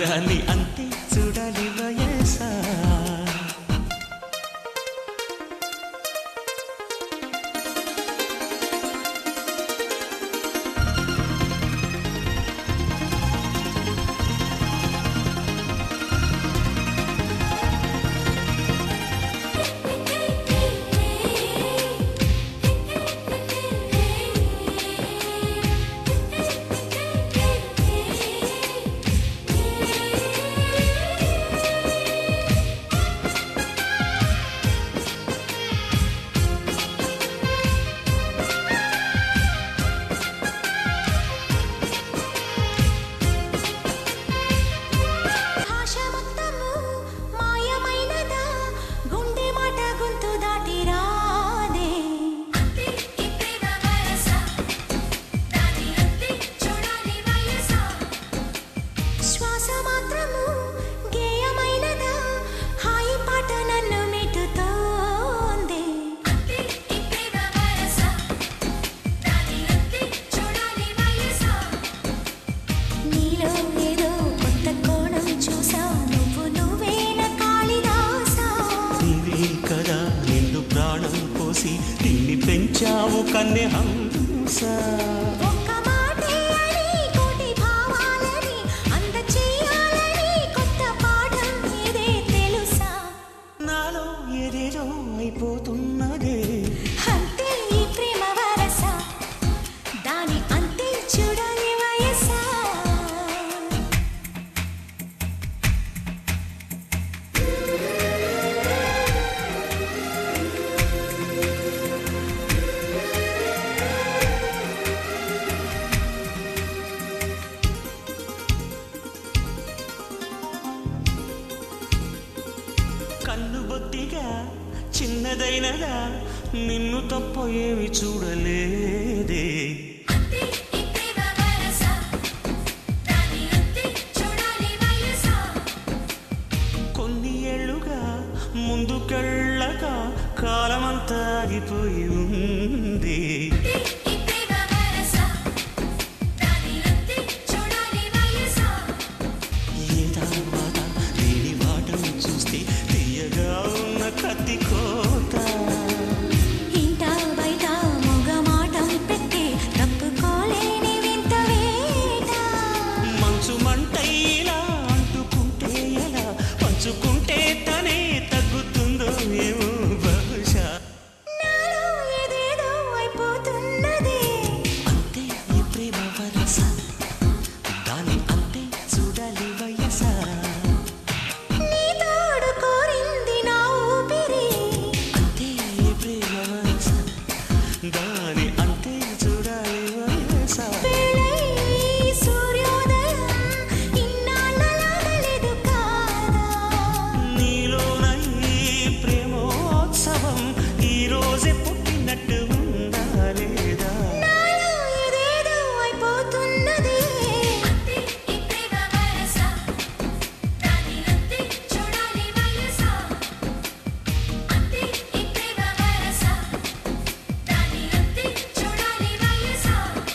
దాన్ని అంతే చూడాలి వయసా. నిన్ను పెంచావు కన్నె హంస. నాలో ఏదేదో అయిపోతున్నదే అంతే ఈ ప్రేమ వరస దాని అంతే చూడాలి వయసా. కన్ను బొత్తిగా చిన్నదైనదా నిన్ను తప్ప ఏమి చూడలేదే. కొన్ని ఏళ్ళుగా ముందుకెళ్ళక కాలమంతా ఆగిపోయి ఉంది. కత్తి కోత ఇంట బయట మొగ మాటం పెట్టి తప్పుకోలేని వింత వేట. మంచు మంటైలా అంటుకుంటే ఎలా పంచుకుంటే తనే తగ్గుతుందో ఏమో బహుశా. నాలో ఏదేదో అయిపోతున్నది అంతే ఈ ప్రేమ వరస దాని అంతే చూడాలి వయసా. దాని అంతే